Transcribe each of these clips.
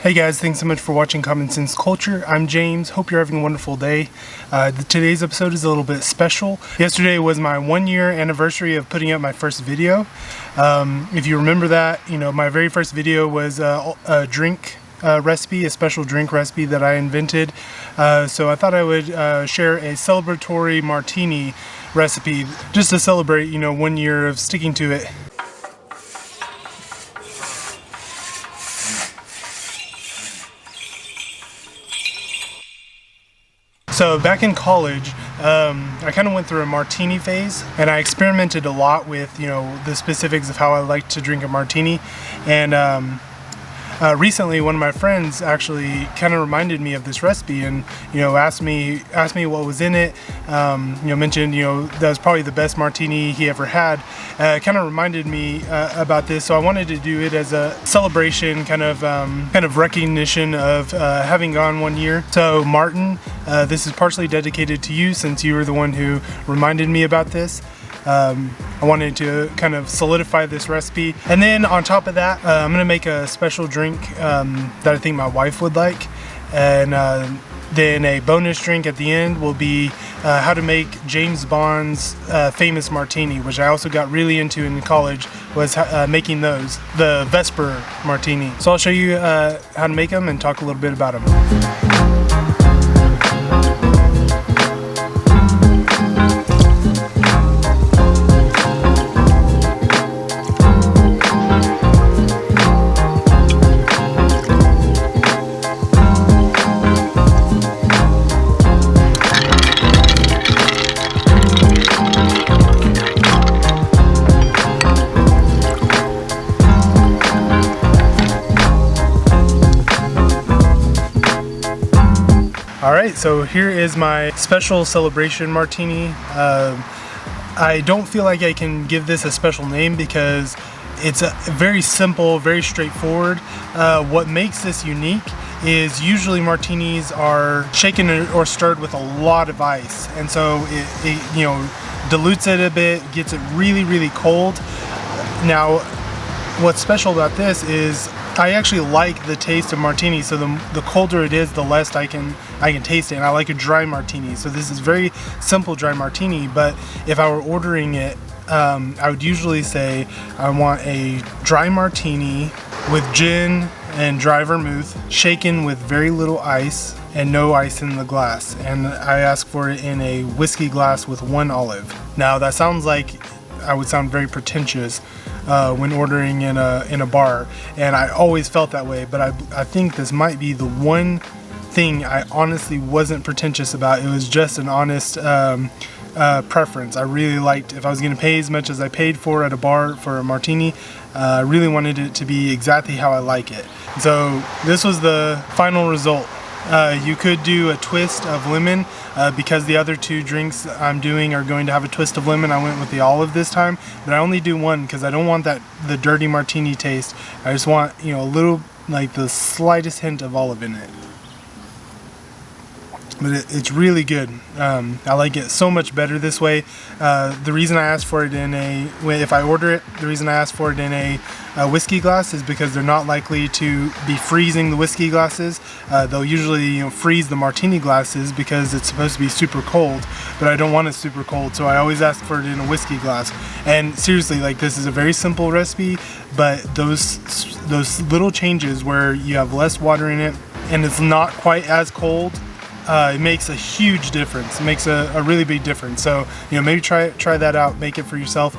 Hey guys, thanks so much for watching Common Sense Culture. I'm James. Hope you're having a wonderful day. Today's episode is a little bit special. Yesterday was my 1-year anniversary of putting up my first video. If you remember that, my very first video was a drink recipe, a special drink recipe that I invented. So I thought I would share a celebratory martini recipe just to celebrate, 1 year of sticking to it. So back in college, I kind of went through a martini phase, and I experimented a lot with, the specifics of how I like to drink a martini. And recently, one of my friends actually kind of reminded me of this recipe, and asked me what was in it. Mentioned that was probably the best martini he ever had. Kind of reminded me about this, so I wanted to do it as a celebration, kind of recognition of having gone 1 year. So Martin, this is partially dedicated to you, since you were the one who reminded me about this. I wanted to kind of solidify this recipe, and then on top of that, I'm gonna make a special drink that I think my wife would like, and then a bonus drink at the end will be how to make James Bond's famous martini, which I also got really into in college, was making those, the Vesper martini. So I'll show you how to make them and talk a little bit about them. Alright, so here is my special celebration martini. I don't feel like I can give this a special name because it's very simple, very straightforward. What makes this unique is usually martinis are shaken or stirred with a lot of ice, and so it dilutes it a bit, gets it really, really cold. Now, what's special about this is I actually like the taste of martini, so the colder it is, the less I can taste it, and I like a dry martini. So this is very simple dry martini, but if I were ordering it, I would usually say I want a dry martini with gin and dry vermouth, shaken with very little ice and no ice in the glass, and I ask for it in a whiskey glass with 1 olive. Now that sounds like I would sound very pretentious when ordering in a bar, and I always felt that way, but I think this might be the one thing I honestly wasn't pretentious about. It was just an honest preference. I really liked, if I was going to pay as much as I paid for at a bar for a martini, I really wanted it to be exactly how I like it. So this was the final result. You could do a twist of lemon, because the other 2 drinks I'm doing are going to have a twist of lemon. I went with the olive this time, but I only do 1 because I don't want the dirty martini taste. I just want a little, like the slightest hint of olive in it. But it's really good. I like it so much better this way. The reason I asked for it if I order it, the reason I asked for it in a whiskey glass is because they're not likely to be freezing the whiskey glasses. They'll usually freeze the martini glasses because it's supposed to be super cold, but I don't want it super cold, so I always ask for it in a whiskey glass. And seriously, like, this is a very simple recipe, but those little changes where you have less water in it and it's not quite as cold, it makes a huge difference. It makes a really big difference. So maybe try that out, make it for yourself.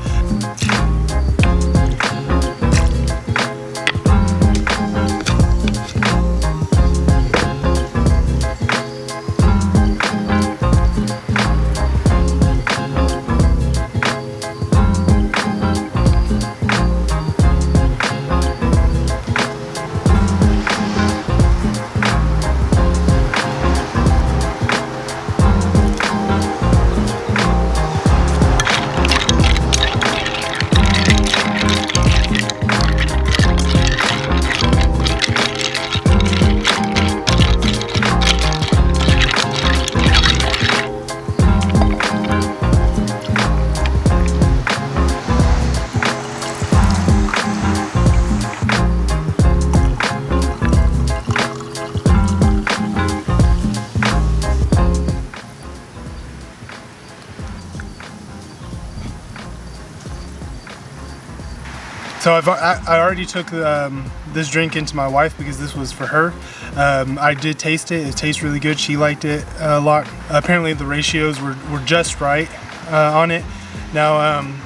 So I already took this drink into my wife because this was for her. I did taste it. It tastes really good. She liked it a lot. Apparently the ratios were just right on it. Now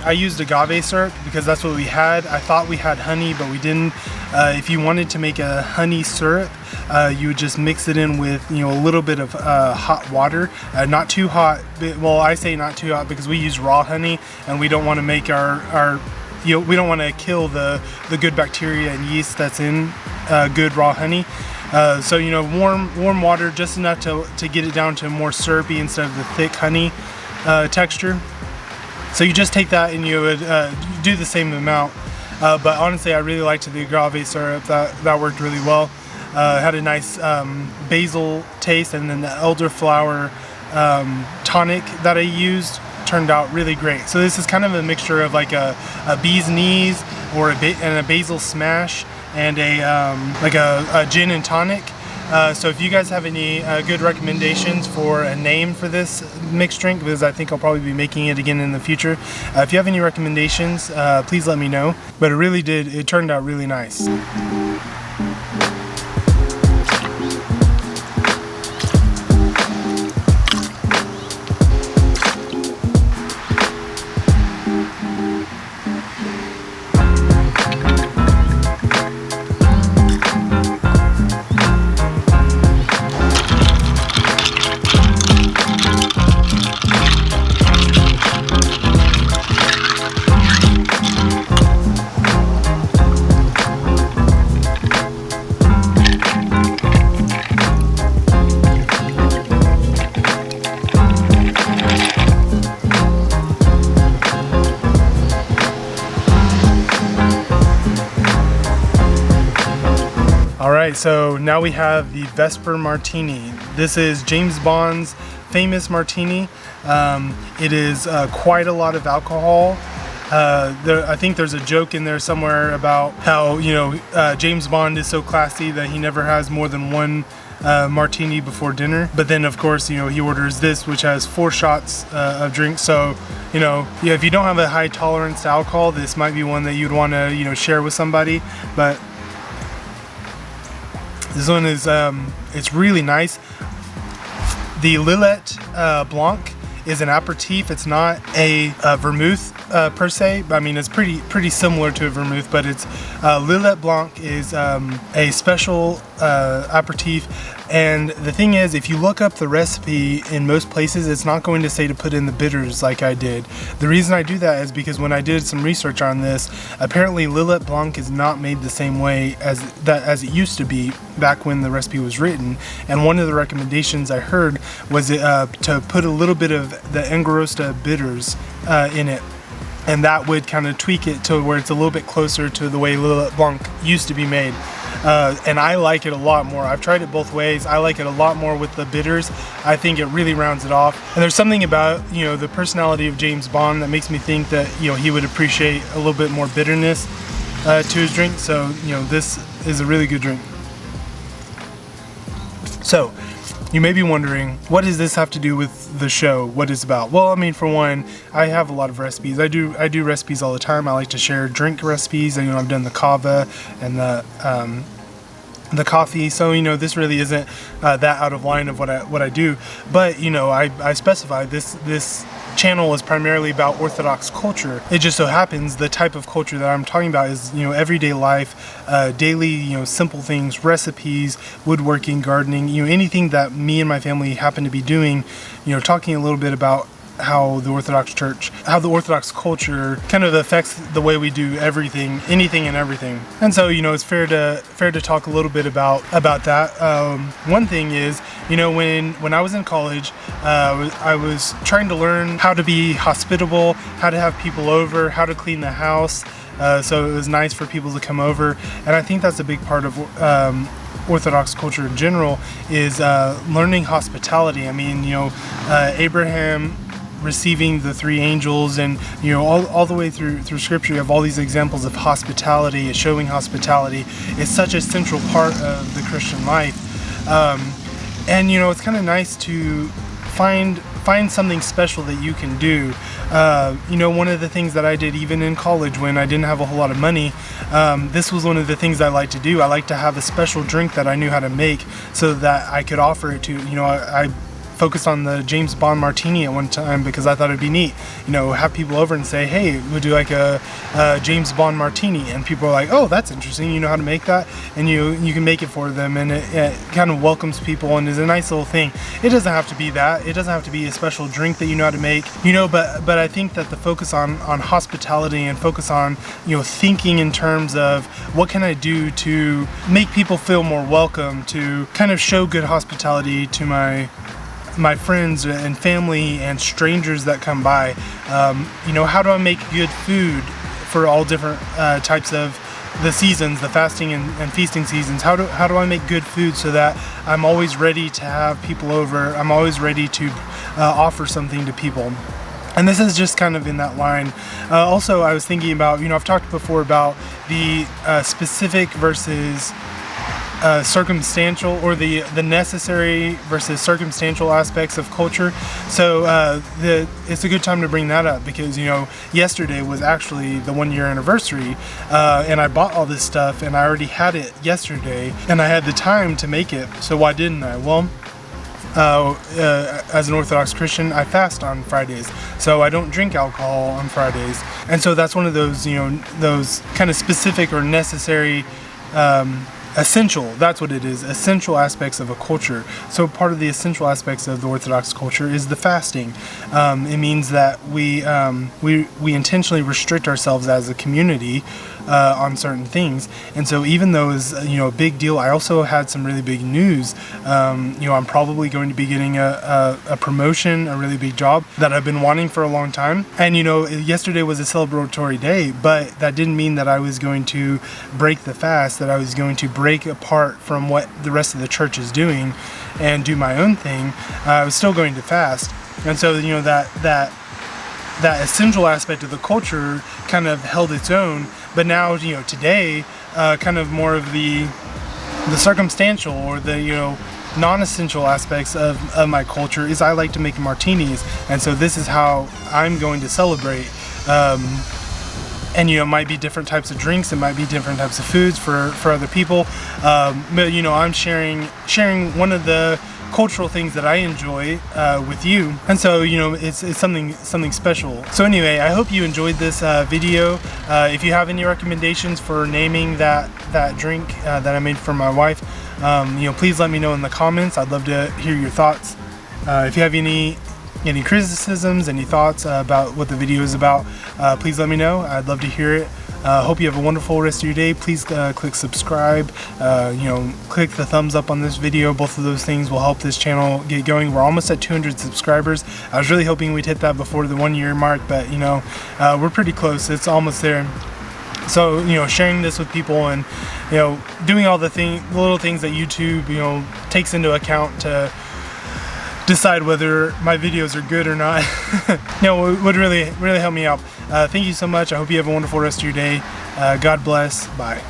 I used agave syrup because that's what we had. I thought we had honey, but we didn't. If you wanted to make a honey syrup, you would just mix it in with, you know, a little bit of hot water. Not too hot. Well, I say not too hot because we use raw honey and we don't want to make our you know, we don't want to kill the good bacteria and yeast that's in good raw honey. So, you know, warm water, just enough to get it down to more syrupy instead of the thick honey texture. So you just take that and you would do the same amount. But honestly, I really liked the agave syrup. That worked really well. Had a nice basil taste, and then the elderflower tonic that I used turned out really great. So this is kind of a mixture of like a bee's knees or a basil smash and a gin and tonic. So if you guys have any good recommendations for a name for this mixed drink, because I think I'll probably be making it again in the future. If you have any recommendations, please let me know. But it turned out really nice. Alright, so now we have the Vesper Martini. This is James Bond's famous martini. It is quite a lot of alcohol. I think there's a joke in there somewhere about how, you know, James Bond is so classy that he never has more than one martini before dinner. But then, of course, you know, he orders this, which has 4 shots of drink. So, you know, yeah, if you don't have a high tolerance to alcohol, this might be one that you'd want to, you know, share with somebody. But this one is, it's really nice. The Lillet Blanc is an aperitif. It's not a vermouth per se. I mean, it's pretty similar to a vermouth, but it's Lillet Blanc is a special aperitif. And the thing is, if you look up the recipe in most places, it's not going to say to put in the bitters like I did. The reason I do that is because when I did some research on this, apparently Lillet Blanc is not made the same way as it used to be back when the recipe was written. And one of the recommendations I heard was to put a little bit of the Angarosta bitters in it. And that would kind of tweak it to where it's a little bit closer to the way Lillet Blanc used to be made. And I like it a lot more. I've tried it both ways. I like it a lot more with the bitters. I think it really rounds it off. And there's something about, you know, the personality of James Bond that makes me think that, you know, he would appreciate a little bit more bitterness to his drink. So, you know, this is a really good drink. So, you may be wondering, what does this have to do with the show? What it's about? Well, I mean, for one, I have a lot of recipes. I do recipes all the time. I like to share drink recipes. You know, I've done the cava and the coffee. So, you know, this really isn't that out of line of what I do. But, you know, I specify this channel is primarily about Orthodox culture. It just so happens the type of culture that I'm talking about is, you know, everyday life, daily, you know, simple things, recipes, woodworking, gardening, you know, anything that me and my family happen to be doing, you know, talking a little bit about how the Orthodox Church, how the Orthodox culture kind of affects the way we do everything, anything and everything. And so, you know, it's fair to talk a little bit about that. One thing is, you know, when I was in college, I was trying to learn how to be hospitable, how to have people over, how to clean the house. So it was nice for people to come over. And I think that's a big part of Orthodox culture in general is learning hospitality. I mean, you know, Abraham receiving the 3 angels, and you know, all the way through scripture you have all these examples of hospitality, showing hospitality. It's such a central part of the Christian life, and you know, it's kind of nice to find find something special that you can do. You know, one of the things that I did even in college when I didn't have a whole lot of money, this was one of the things I like to do. I like to have a special drink that I knew how to make so that I could offer it to, you know, I focused on the James Bond Martini at one time because I thought it'd be neat, you know, have people over and say, hey, we'll do like a James Bond Martini, and people are like, oh, that's interesting, you know how to make that, and you can make it for them, and it kind of welcomes people and is a nice little thing. It doesn't have to be that, it doesn't have to be a special drink that you know how to make, you know, but I think that the focus on hospitality and focus on, you know, thinking in terms of what can I do to make people feel more welcome, to kind of show good hospitality to my friends and family and strangers that come by. You know, how do I make good food for all different types of the seasons, the fasting and feasting seasons? How do I make good food so that I'm always ready to have people over, I'm always ready to offer something to people? And this is just kind of in that line. Also, I was thinking about, you know, I've talked before about the specific versus circumstantial, or the necessary versus circumstantial aspects of culture. So it's a good time to bring that up because, you know, yesterday was actually the 1 year anniversary, and I bought all this stuff and I already had it yesterday and I had the time to make it, so why didn't I? Well, as an Orthodox Christian, I fast on Fridays, so I don't drink alcohol on Fridays, and so that's one of those, you know, those kind of specific or necessary essential, that's what it is, essential aspects of a culture. So part of the essential aspects of the Orthodox culture is the fasting. It means that we intentionally restrict ourselves as a community on certain things. And so even though it's, you know, a big deal, I also had some really big news. You know, I'm probably going to be getting a promotion, a really big job that I've been wanting for a long time. And, you know, yesterday was a celebratory day, but that didn't mean that I was going to break the fast, that I was going to break apart from what the rest of the church is doing and do my own thing. I was still going to fast. And so, you know, that essential aspect of the culture kind of held its own. But now, you know, today, kind of more of the circumstantial or the, you know, non-essential aspects of my culture is I like to make martinis. And so this is how I'm going to celebrate. And, you know, it might be different types of drinks, it might be different types of foods for other people. But, you know, I'm sharing one of the cultural things that I enjoy with you, and so, you know, it's something special. So anyway, I hope you enjoyed this video. If you have any recommendations for naming that drink that I made for my wife, you know, please let me know in the comments. I'd love to hear your thoughts. If you have any criticisms, any thoughts about what the video is about, please let me know. I'd love to hear it. Hope you have a wonderful rest of your day. Please click subscribe, you know, click the thumbs up on this video. Both of those things will help this channel get going. We're almost at 200 subscribers. I was really hoping we'd hit that before the 1 year mark, but, you know, we're pretty close. It's almost there. So, you know, sharing this with people and, you know, doing all the little things that YouTube, you know, takes into account to decide whether my videos are good or not, you know, would really help me out. Thank you so much. I hope you have a wonderful rest of your day. God bless. Bye.